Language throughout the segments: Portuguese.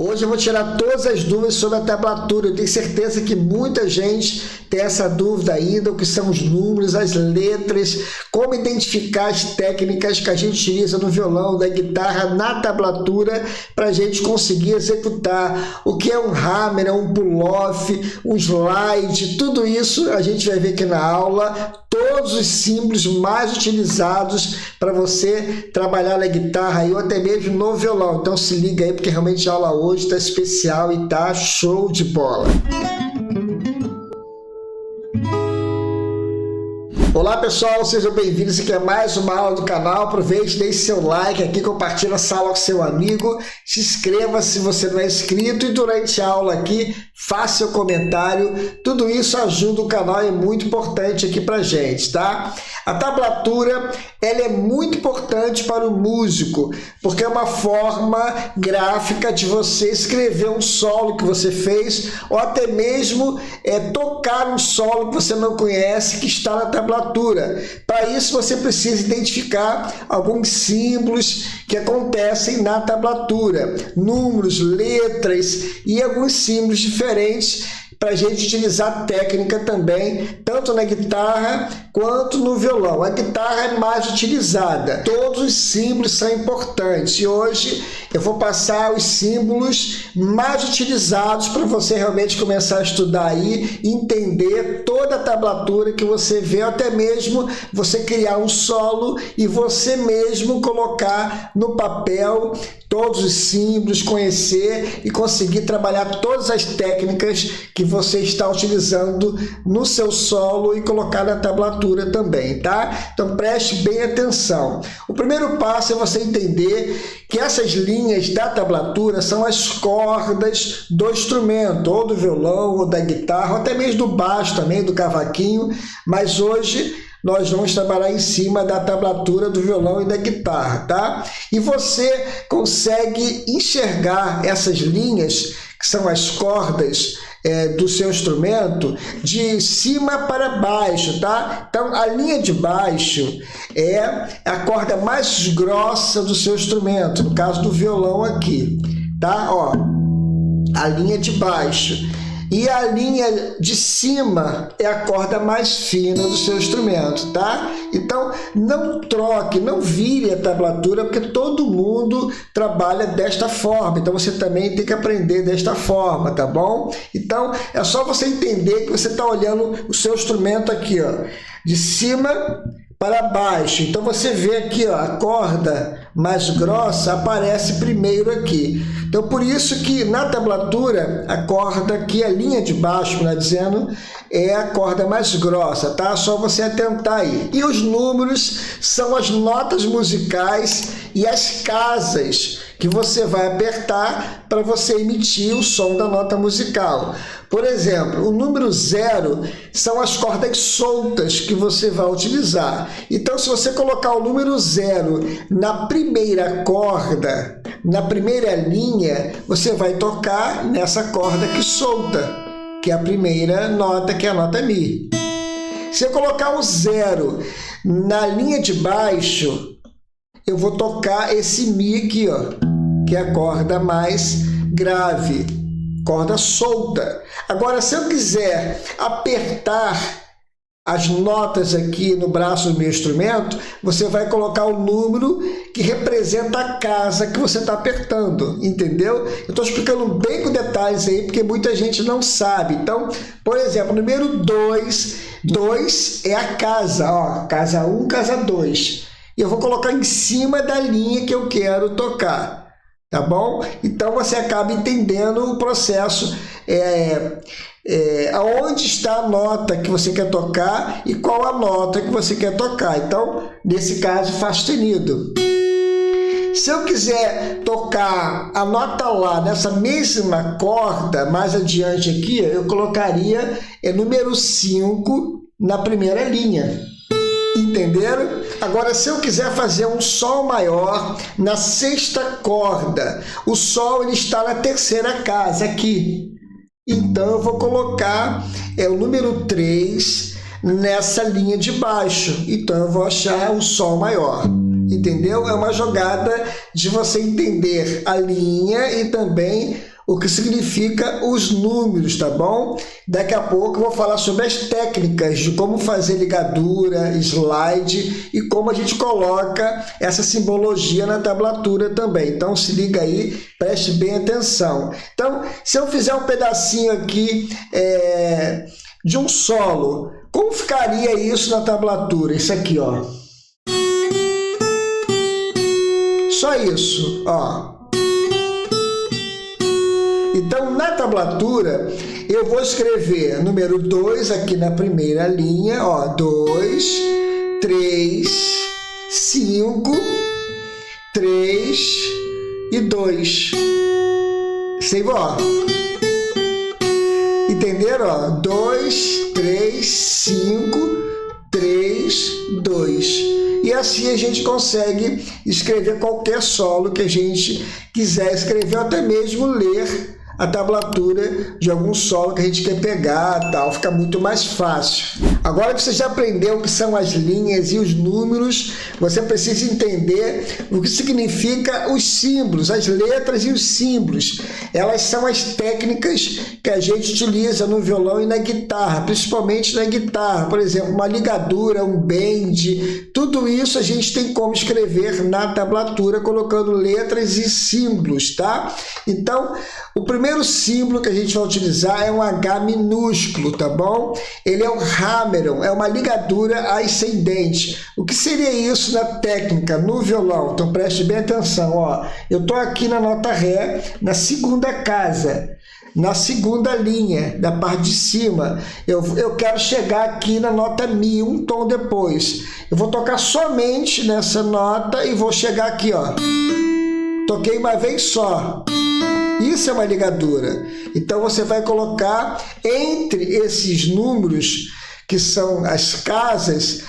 Hoje eu vou tirar todas as dúvidas sobre a tablatura. Eu tenho certeza que muita gente tem essa dúvida ainda, o que são os números, as letras, como identificar as técnicas que a gente utiliza no violão, na guitarra, na tablatura, para a gente conseguir executar. O que é um hammer, um pull-off, um slide, tudo isso a gente vai ver aqui na aula. Todos os símbolos mais utilizados para você trabalhar na guitarra ou até mesmo no violão. Então se liga aí, porque realmente a aula hoje está especial e tá show de bola. Olá pessoal, sejam bem-vindos, aqui é mais uma aula do canal. Aproveite, deixe seu like aqui, compartilhe essa aula com seu amigo, se inscreva se você não é inscrito e durante a aula aqui faça seu comentário. Tudo isso ajuda o canal e é muito importante aqui pra gente, tá? A tablatura, ela é muito importante para o músico, porque é uma forma gráfica de você escrever um solo que você fez ou até mesmo tocar um solo que você não conhece que está na tablatura. Para isso você precisa identificar alguns símbolos que acontecem na tablatura, números, letras e alguns símbolos diferentes para a gente utilizar técnica também, tanto na guitarra quanto no violão. A guitarra é mais utilizada. Todos os símbolos são importantes e hoje eu vou passar os símbolos mais utilizados para você realmente começar a estudar aí, entender toda a tablatura que você vê, até mesmo você criar um solo e você mesmo colocar no papel todos os símbolos, conhecer e conseguir trabalhar todas as técnicas que você está utilizando no seu solo e colocar na tablatura também, tá? Então preste bem atenção. O primeiro passo é você entender que essas linhas da tablatura são as cordas do instrumento, ou do violão, ou da guitarra, ou até mesmo do baixo também, do cavaquinho, mas hoje nós vamos trabalhar em cima da tablatura do violão e da guitarra, tá? E você consegue enxergar essas linhas, que são as cordas do seu instrumento, de cima para baixo, tá? Então, a linha de baixo é a corda mais grossa do seu instrumento, no caso do violão aqui, tá? Ó, a linha de baixo. E a linha de cima é a corda mais fina do seu instrumento, tá? Então, não troque, não vire a tablatura, porque todo mundo trabalha desta forma. Então, você também tem que aprender desta forma, tá bom? Então, é só você entender que você está olhando o seu instrumento aqui, ó, de cima para baixo. Então, você vê aqui, ó, a corda mais grossa aparece primeiro aqui. Então, por isso que na tablatura, a corda aqui, a linha de baixo, melhor dizendo, é a corda mais grossa, tá? Só você atentar aí. E os números são as notas musicais e as casas que você vai apertar para você emitir o som da nota musical. Por exemplo, o número 0 são as cordas soltas que você vai utilizar. Então, se você colocar o número 0 na primeira corda, na primeira linha, você vai tocar nessa corda aqui solta, que é a primeira nota, que é a nota Mi. Se eu colocar o 0 na linha de baixo, eu vou tocar esse Mi aqui, ó, que é a corda mais grave, corda solta. Agora, se eu quiser apertar as notas aqui no braço do meu instrumento, você vai colocar o número que representa a casa que você está apertando, entendeu? Eu estou explicando bem com detalhes aí, porque muita gente não sabe. Então, por exemplo, número 2, 2 é a casa, ó, casa 1, casa 2. E eu vou colocar em cima da linha que eu quero tocar, tá bom? Então, você acaba entendendo o processo, aonde está a nota que você quer tocar e qual a nota que você quer tocar. Então, nesse caso, Fá sustenido. Se eu quiser tocar a nota Lá nessa mesma corda, mais adiante aqui, eu colocaria número 5 na primeira linha. Entenderam? Agora, se eu quiser fazer um Sol maior na sexta corda, o Sol ele está na terceira casa, aqui. Então, eu vou colocar o número 3 nessa linha de baixo. Então, eu vou achar um Sol maior. entendeu? É uma jogada de você entender a linha e também o que significa os números, tá bom? Daqui a pouco eu vou falar sobre as técnicas de como fazer ligadura, slide e como a gente coloca essa simbologia na tablatura também. Então se liga aí, preste bem atenção. Então, se eu fizer um pedacinho aqui de um solo, como ficaria isso na tablatura? Isso aqui, ó. Só isso, ó. Então, na tablatura, eu vou escrever número 2 aqui na primeira linha, ó, 2, 3, 5, 3 e 2. Sei, ó. Entenderam? Ó, 2, 3, 5, 3, 2. E assim a gente consegue escrever qualquer solo que a gente quiser escrever, ou até mesmo ler a tablatura de algum solo que a gente quer pegar, tal, fica muito mais fácil. Agora que você já aprendeu o que são as linhas e os números, você precisa entender o que significa os símbolos, as letras e os símbolos. Elas são as técnicas que a gente utiliza no violão e na guitarra, principalmente na guitarra. Por exemplo, uma ligadura, um bend, tudo isso a gente tem como escrever na tablatura colocando letras e símbolos, tá? Então, o primeiro símbolo que a gente vai utilizar é um H minúsculo, tá bom? Ele é um hammeron, é uma ligadura ascendente. O que seria isso na técnica, no violão? Então preste bem atenção, ó. Eu tô aqui na nota Ré, na segunda casa, na segunda linha, da parte de cima. Eu quero chegar aqui na nota Mi, um tom depois. Eu vou tocar somente nessa nota e vou chegar aqui, ó. Toquei uma vez só. Isso é uma ligadura. Então você vai colocar entre esses números, que são as casas,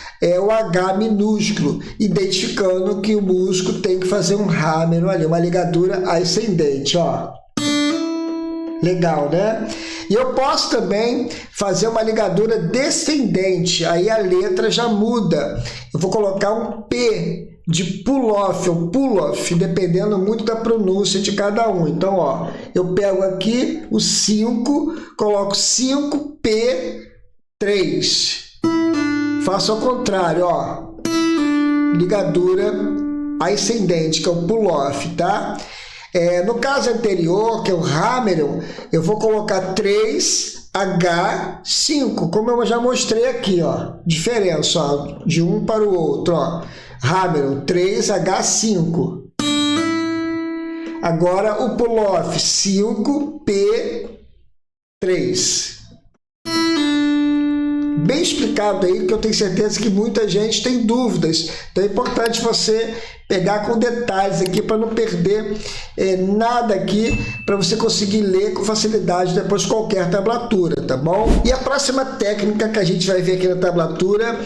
o H minúsculo, identificando que o músico tem que fazer um hammer ali, uma ligadura ascendente, ó. Legal, né? E eu posso também fazer uma ligadura descendente, aí a letra já muda. Eu vou colocar um P de pull-off ou pull-off, dependendo muito da pronúncia de cada um. Então, ó, eu pego aqui o 5, coloco 5P3. Faço ao contrário, ó. Ligadura ascendente, que é o pull-off, tá? No caso anterior, que é o hammeron, eu vou colocar 3H5, como eu já mostrei aqui, ó. Diferença, ó, de um para o outro, ó. Hammeron 3H5. Agora o pull-off 5P3. Bem explicado aí, porque eu tenho certeza que muita gente tem dúvidas. Então é importante você pegar com detalhes aqui para não perder nada aqui, para você conseguir ler com facilidade depois qualquer tablatura, tá bom? E a próxima técnica que a gente vai ver aqui na tablatura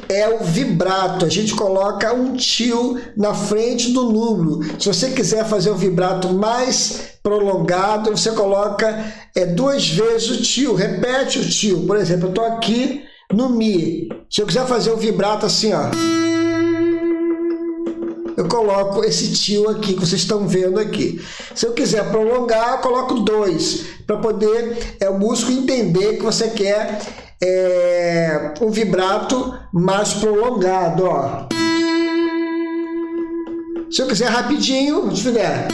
é o vibrato. A gente coloca um tio na frente do número. Se você quiser fazer um vibrato mais prolongado, você coloca 2 vezes o tio, repete o tio. Por exemplo, eu estou aqui no Mi. Se eu quiser fazer um vibrato assim, ó, eu coloco esse tio aqui que vocês estão vendo aqui. Se eu quiser prolongar, eu coloco 2, para poder o músico entender que você quer um vibrato mais prolongado, ó. Se eu quiser rapidinho, se fizer,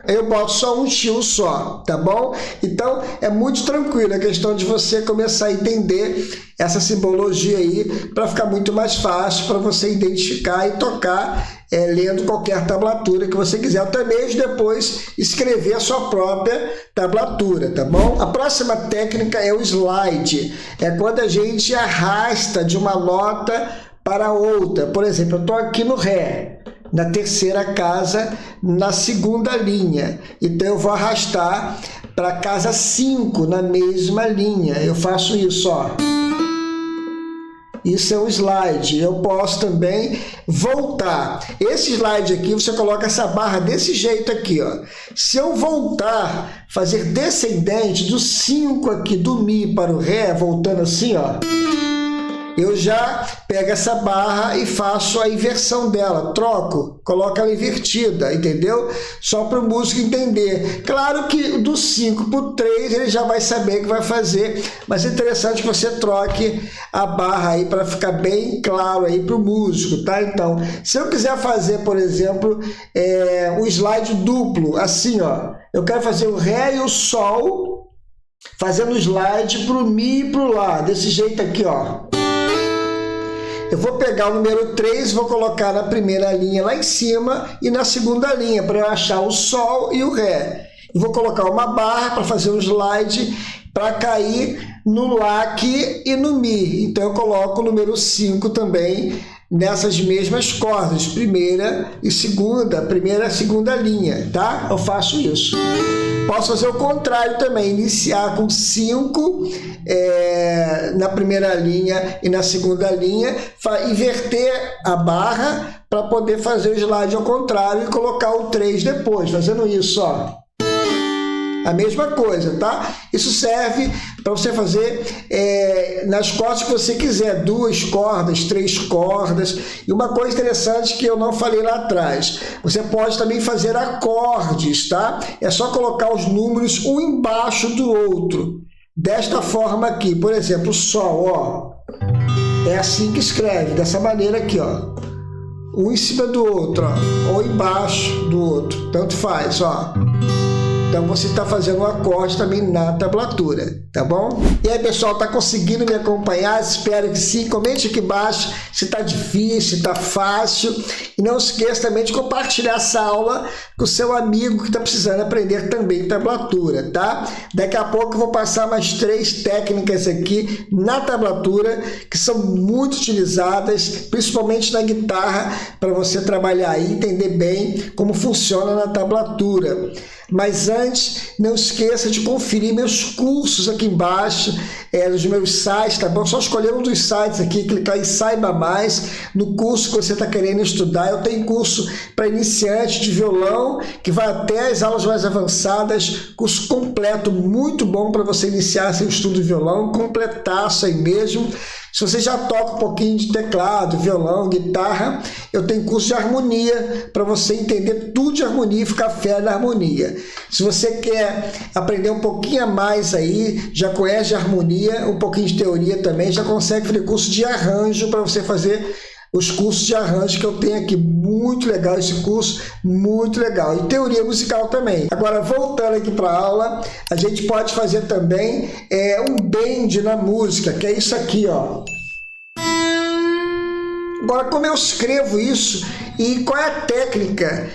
eu boto só um tio só, tá bom? Então é muito tranquilo a questão de você começar a entender essa simbologia aí, para ficar muito mais fácil para você identificar e tocar lendo qualquer tablatura que você quiser, até mesmo depois escrever a sua própria tablatura, tá bom? A próxima técnica é o slide, é quando a gente arrasta de uma nota para outra. Por exemplo, eu estou aqui no Ré, na terceira casa, na segunda linha. Então eu vou arrastar para a casa 5, na mesma linha. Eu faço isso, ó. Isso é um slide. Eu posso também voltar. Esse slide aqui, você coloca essa barra desse jeito aqui, ó. Se eu voltar, fazer descendente do 5 aqui, do Mi para o Ré, voltando assim, ó, eu já pego essa barra e faço a inversão dela, troco, coloco ela invertida, entendeu? Só para o músico entender. Claro que do 5 para o 3 ele já vai saber o que vai fazer, mas é interessante que você troque a barra aí para ficar bem claro aí para o músico, tá? Então, se eu quiser fazer, por exemplo, um slide duplo, assim, ó, eu quero fazer o Ré e o Sol, fazendo slide para o Mi e para o Lá, desse jeito aqui, ó. Eu vou pegar o número 3 e vou colocar na primeira linha lá em cima e na segunda linha, para eu achar o Sol e o Ré. E vou colocar uma barra para fazer um slide para cair no Lá aqui e no Mi. Então eu coloco o número 5 também nessas mesmas cordas, primeira e segunda linha, tá? Eu faço isso. Posso fazer o contrário também, iniciar com 5 na primeira linha e na segunda linha, inverter a barra para poder fazer o slide ao contrário e colocar o 3 depois, fazendo isso, ó. A mesma coisa, tá? Isso serve para você fazer nas cordas que você quiser, 2 cordas, 3 cordas. E uma coisa interessante que eu não falei lá atrás, você pode também fazer acordes, tá? É só colocar os números um embaixo do outro. Desta forma aqui, por exemplo, o Sol, ó. É assim que escreve, dessa maneira aqui, ó. Um em cima do outro, ó. Ou embaixo do outro, tanto faz, ó. Então você está fazendo um acorde também na tablatura, tá bom? E aí, pessoal, tá conseguindo me acompanhar? Espero que sim. Comente aqui embaixo se tá difícil, se tá fácil. E não esqueça também de compartilhar essa aula com o seu amigo que está precisando aprender também tablatura, tá? Daqui a pouco eu vou passar mais 3 técnicas aqui na tablatura que são muito utilizadas, principalmente na guitarra, para você trabalhar e entender bem como funciona na tablatura. Mas antes, não esqueça de conferir meus cursos aqui embaixo, nos meus sites, tá bom? Só escolher um dos sites aqui, clicar em Saiba Mais, no curso que você está querendo estudar. Eu tenho curso para iniciante de violão, que vai até as aulas mais avançadas, curso completo, muito bom para você iniciar seu estudo de violão, completaço aí mesmo. Se você já toca um pouquinho de teclado, violão, guitarra, eu tenho curso de harmonia para você entender tudo de harmonia e ficar fera na harmonia. Se você quer aprender um pouquinho a mais aí, já conhece de harmonia, um pouquinho de teoria também, já consegue fazer curso de arranjo para você fazer os cursos de arranjo que eu tenho aqui. Muito legal esse curso, muito legal. E teoria musical também. Agora, voltando aqui para a aula, a gente pode fazer também um bend na música, que é isso aqui, ó. Agora, como eu escrevo isso e qual é a técnica,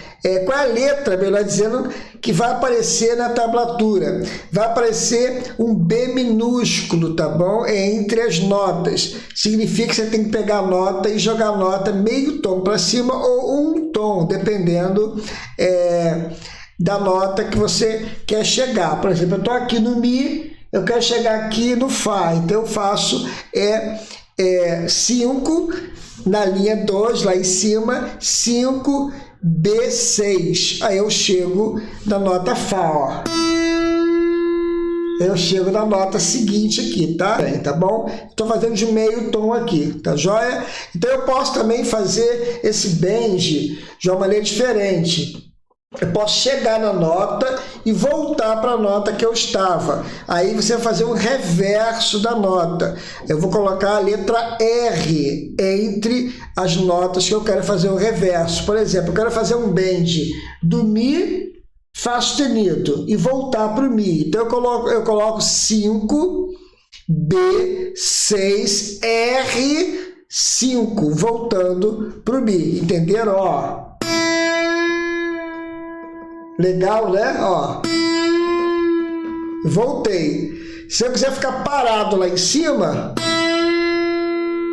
qual é a letra, melhor dizendo, que vai aparecer na tablatura? Vai aparecer um B minúsculo, tá bom? Entre as notas. Significa que você tem que pegar a nota e jogar a nota meio tom para cima ou um tom, dependendo da nota que você quer chegar. Por exemplo, eu estou aqui no Mi, eu quero chegar aqui no Fá, então eu faço 5 na linha 2, lá em cima, 5, B6. Aí eu chego na nota Fá, ó. Eu chego na nota seguinte aqui, tá? Tá bom? Estou fazendo de meio tom aqui, tá joia? Então eu posso também fazer esse bend de uma maneira diferente. Eu posso chegar na nota e voltar para a nota que eu estava. Aí você vai fazer um reverso da nota. Eu vou colocar a letra R entre as notas que eu quero fazer o reverso. Por exemplo, eu quero fazer um bend do Mi, Fá sustenido, e voltar para o Mi. Então eu coloco 5, B, 6, R, 5, voltando para o Mi. Entenderam? Ó. Legal, né? Ó. Voltei. Se eu quiser ficar parado lá em cima,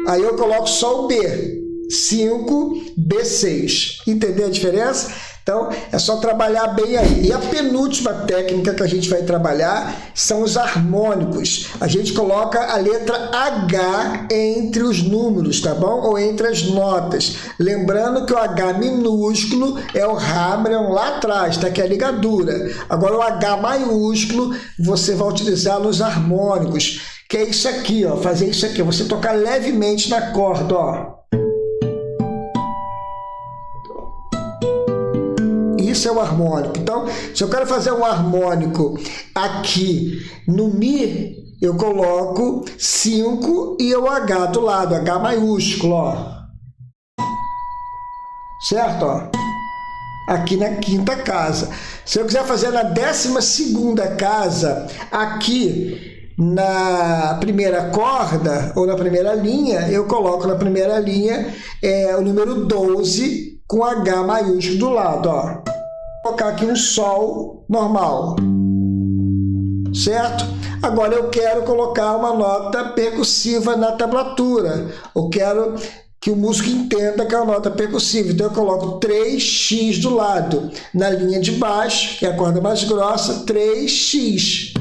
aí eu coloco só o B. 5, B6. Entendeu a diferença? Então, é só trabalhar bem aí. E a penúltima técnica que a gente vai trabalhar são os harmônicos. A gente coloca a letra H entre os números, tá bom? Ou entre as notas. Lembrando que o H minúsculo é o Hammer lá atrás, tá? Que é a ligadura. Agora, o H maiúsculo você vai utilizar nos harmônicos, que é isso aqui, ó, fazer isso aqui, você tocar levemente na corda, ó. Isso é o harmônico. Então, se eu quero fazer um harmônico aqui no Mi, eu coloco 5 e o H do lado, H maiúsculo, ó. Certo? Ó. Aqui na quinta casa. Se eu quiser fazer na 12ª casa, aqui na primeira corda ou na primeira linha, eu coloco na primeira linha o número 12 com H maiúsculo do lado, ó. Vou colocar aqui um Sol normal, certo? Agora eu quero colocar uma nota percussiva na tablatura. Eu quero que o músico entenda que é uma nota percussiva. Então eu coloco 3x do lado. Na linha de baixo, que é a corda mais grossa, 3x.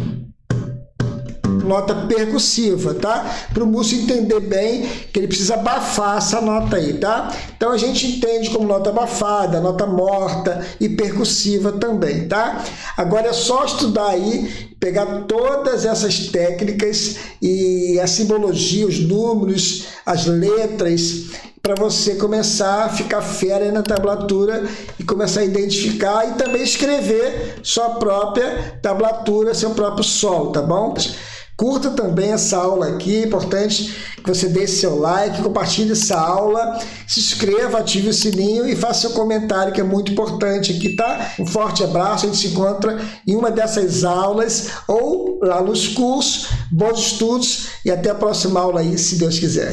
Nota percussiva, tá? Para o músico entender bem que ele precisa abafar essa nota aí, tá? Então a gente entende como nota abafada, nota morta e percussiva também, tá? Agora é só estudar aí, pegar todas essas técnicas e a simbologia, os números, as letras, para você começar a ficar fera aí na tablatura e começar a identificar e também escrever sua própria tablatura, seu próprio solo, tá bom? Curta também essa aula aqui, é importante que você deixe seu like, compartilhe essa aula, se inscreva, ative o sininho e faça seu comentário, que é muito importante aqui, tá? Um forte abraço, a gente se encontra em uma dessas aulas ou lá nos cursos. Bons estudos e até a próxima aula aí, se Deus quiser.